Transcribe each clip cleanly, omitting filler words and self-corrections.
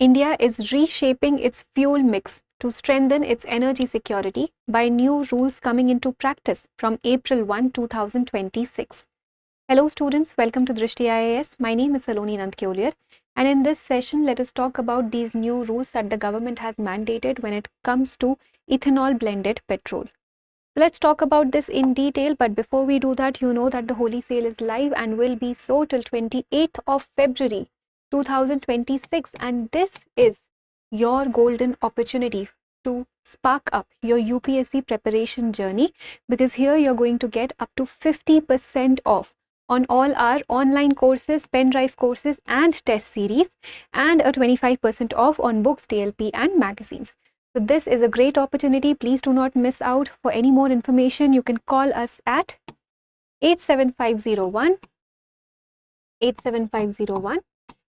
India is reshaping its fuel mix to strengthen its energy security by new rules coming into practice from April 1, 2026. Hello students, welcome to Drishti IAS. My name is Saloni Nandkyoliar, and in this session let us talk about these new rules that the government has mandated when it comes to ethanol-blended petrol. Let's talk about this in detail, but before we do that, you know that the Holy Sale is live and will be so till 28th of February 2026, and this is your golden opportunity to spark up your UPSC preparation journey, because here you're going to get up to 50% off on all our online courses, pen drive courses and test series, and a 25% off on books, DLP and magazines. So this is a great opportunity. Please do not miss out. For any more information, you can call us at 87501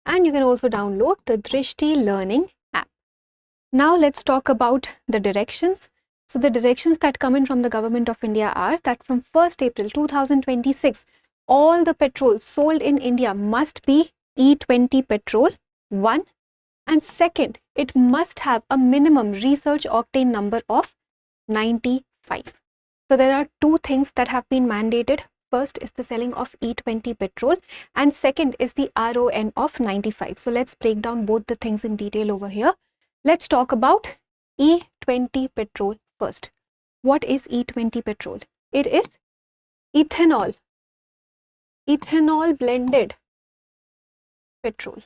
and you can also download the Drishti Learning app. Now let's talk about the directions. So the directions that come in from the Government of India are that from 1st April 2026, all the petrol sold in India must be E20 petrol, 1. And second, it must have a minimum Research Octane Number of 95. So there are two things that have been mandated. First is the selling of E20 petrol, and second is the RON of 95. So let's break down both the things in detail over here. Let's talk about E20 petrol first. What is E20 petrol? It is ethanol-blended petrol.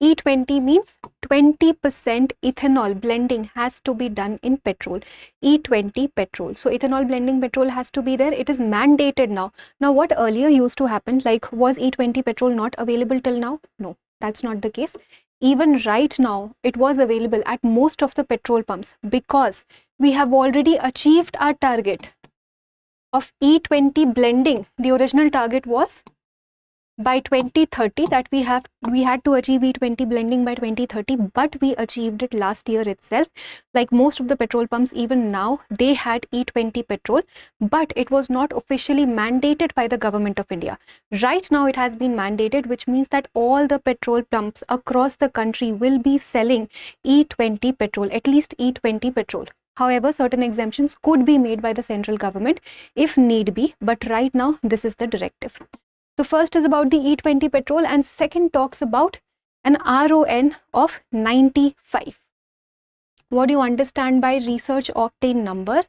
E20 means 20% ethanol blending has to be done in petrol. E20 petrol. So ethanol blending petrol has to be there. It is mandated now. Now what earlier used to happen, like was E20 petrol not available till now? No, that's not the case. Even right now, it was available at most of the petrol pumps because we have already achieved our target of E20 blending. The original target was by 2030 that we had to achieve E20 blending by 2030, but we achieved it last year itself. Like most of the petrol pumps, even now they had E20 petrol, but it was not officially mandated by the Government of India. Right now it has been mandated, which means that all the petrol pumps across the country will be selling E20 petrol, at least E20 petrol. However, certain exemptions could be made by the central government if need be, but right now this is the directive. So first is about the E20 petrol, and second talks about an RON of 95. What do you understand by Research Octane Number?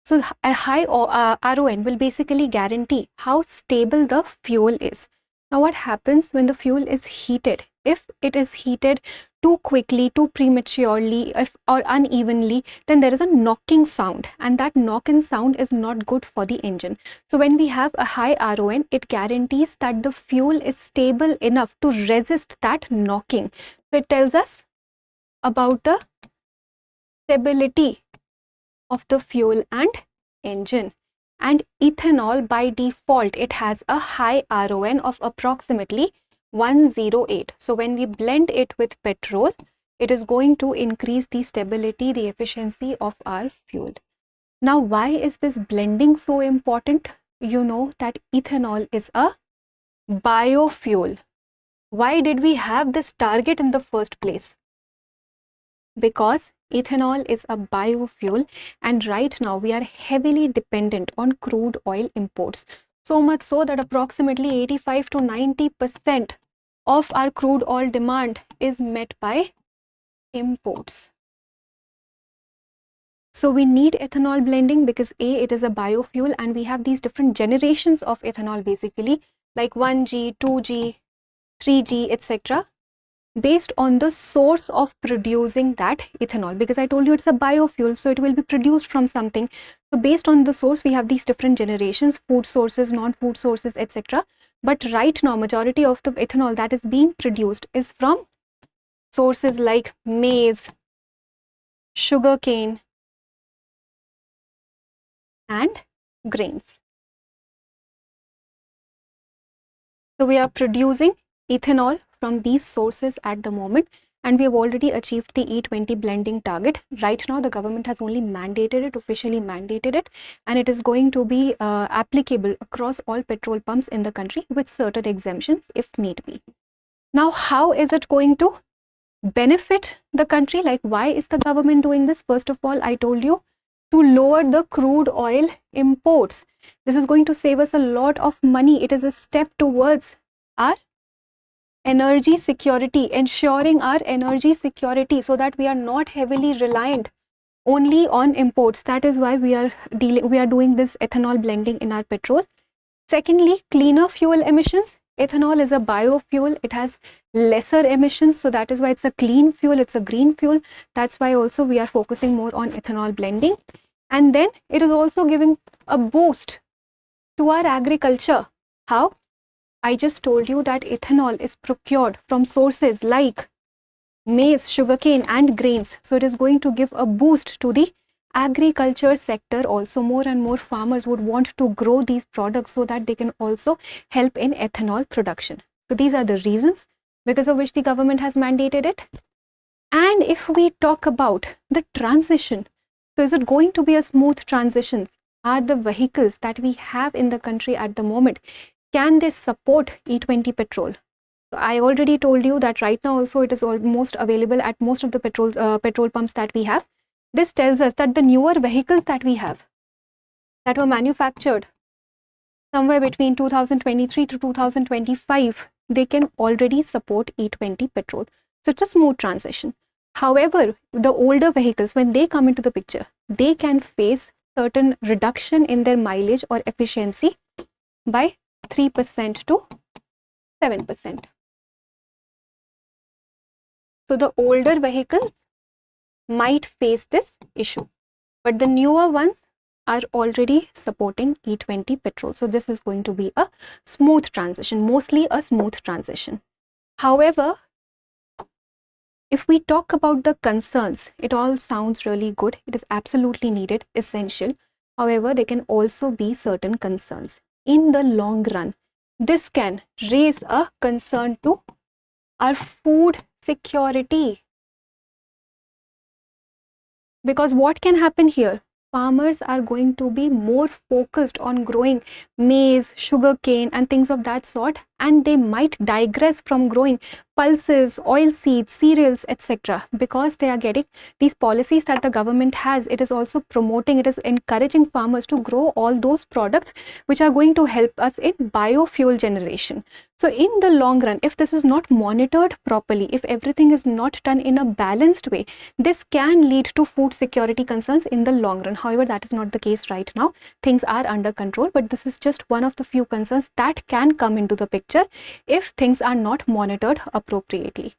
So a high RON will basically guarantee how stable the fuel is. Now what happens when the fuel is heated? If it is heated too quickly, too prematurely, or unevenly, then there is a knocking sound, and that knocking sound is not good for the engine. So when we have a high RON, it guarantees that the fuel is stable enough to resist that knocking. So it tells us about the stability of the fuel and engine. And ethanol by default, it has a high RON of approximately 108. So when we blend it with petrol, it is going to increase the stability, the efficiency of our fuel. Now, why is this blending so important? You know that ethanol is a biofuel. Why did we have this target in the first place? Because ethanol is a biofuel, and right now we are heavily dependent on crude oil imports. So much so that approximately 85 to 90% of our crude oil demand is met by imports. So we need ethanol blending because A, it is a biofuel, and we have these different generations of ethanol basically, like 1G, 2G, 3G, etc. based on the source of producing that ethanol, because I told you it's a biofuel, so it will be produced from something. So based on the source, we have these different generations, food sources, non-food sources, etc. But right now, majority of the ethanol that is being produced is from sources like maize, sugarcane, and grains. So we are producing ethanol from these sources at the moment, and we have already achieved the E20 blending target. Right now the government has only mandated it, officially mandated it, and it is going to be applicable across all petrol pumps in the country with certain exemptions if need be. Now how is it going to benefit the country. Like, why is the government doing this? First of all, I told you, to lower the crude oil imports. This is going to save us a lot of money. It is a step towards our energy security, ensuring our energy security so that we are not heavily reliant only on imports. That is why we are doing this ethanol blending in our petrol. Secondly, cleaner fuel emissions. Ethanol is a biofuel. It has lesser emissions, so that is why it's a clean fuel. It's a green fuel. That's why also we are focusing more on ethanol blending. And then it is also giving a boost to our agriculture. How? I just told you that ethanol is procured from sources like maize, sugarcane and grains. So it is going to give a boost to the agriculture sector. Also, more and more farmers would want to grow these products so that they can also help in ethanol production. So these are the reasons because of which the government has mandated it. And if we talk about the transition, so is it going to be a smooth transition? Are the vehicles that we have in the country at the moment, can they support E20 petrol? So I already told you that right now also it is almost available at most of the petrol pumps that we have. This tells us that the newer vehicles that we have, that were manufactured somewhere between 2023 to 2025, they can already support E20 petrol. So it's a smooth transition. However, the older vehicles, when they come into the picture, they can face certain reduction in their mileage or efficiency by 3% to 7%. So the older vehicles might face this issue, but the newer ones are already supporting E20 petrol. So this is going to be a smooth transition, mostly a smooth transition. However, if we talk about the concerns, it all sounds really good. It is absolutely needed, essential. However, there can also be certain concerns. In the long run, this can raise a concern to our food security. Because what can happen here? Farmers are going to be more focused on growing maize, sugarcane and things of that sort, and they might digress from growing pulses, oil seeds, cereals, etc. because they are getting these policies that the government has. It is also promoting, it is encouraging farmers to grow all those products which are going to help us in biofuel generation. So in the long run, if this is not monitored properly, if everything is not done in a balanced way, this can lead to food security concerns in the long run. However, that is not the case right now. Things are under control, but this is just one of the few concerns that can come into the picture if things are not monitored appropriately.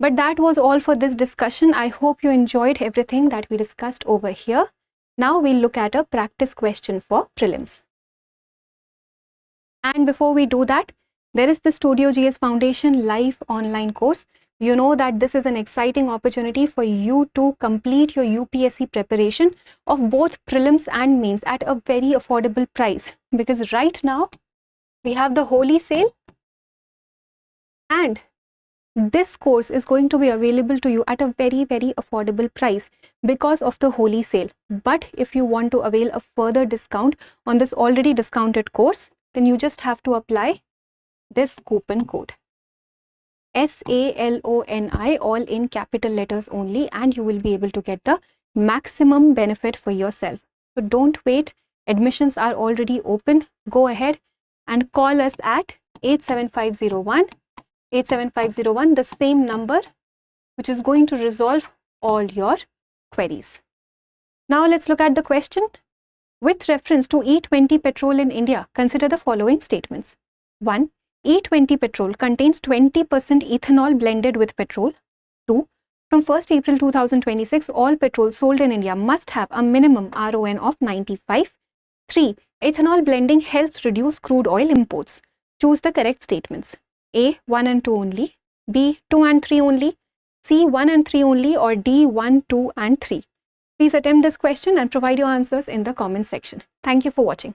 But that was all for this discussion. I hope you enjoyed everything that we discussed over here. Now we'll look at a practice question for prelims. And before we do that, there is the Studio GS Foundation live online course. You know that this is an exciting opportunity for you to complete your UPSC preparation of both prelims and mains at a very affordable price, because right now we have the Holi sale and this course is going to be available to you at a very, very affordable price because of the Holi sale. But if you want to avail a further discount on this already discounted course, then you just have to apply this coupon code SALONI, all in capital letters only, and you will be able to get the maximum benefit for yourself. So don't wait. Admissions are already open. Go ahead and call us at 87501, the same number, which is going to resolve all your queries. Now let's look at the question. With reference to E20 petrol in India, consider the following statements. 1. E20 petrol contains 20% ethanol blended with petrol. 2. From 1st April 2026, all petrol sold in India must have a minimum RON of 95. 3. Ethanol blending helps reduce crude oil imports. Choose the correct statements. A. 1 and 2 only. B. 2 and 3 only. C. 1 and 3 only, or D. 1, 2 and 3. Please attempt this question and provide your answers in the comment section. Thank you for watching.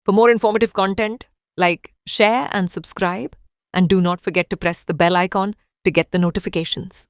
For more informative content, like, share and subscribe, and do not forget to press the bell icon to get the notifications.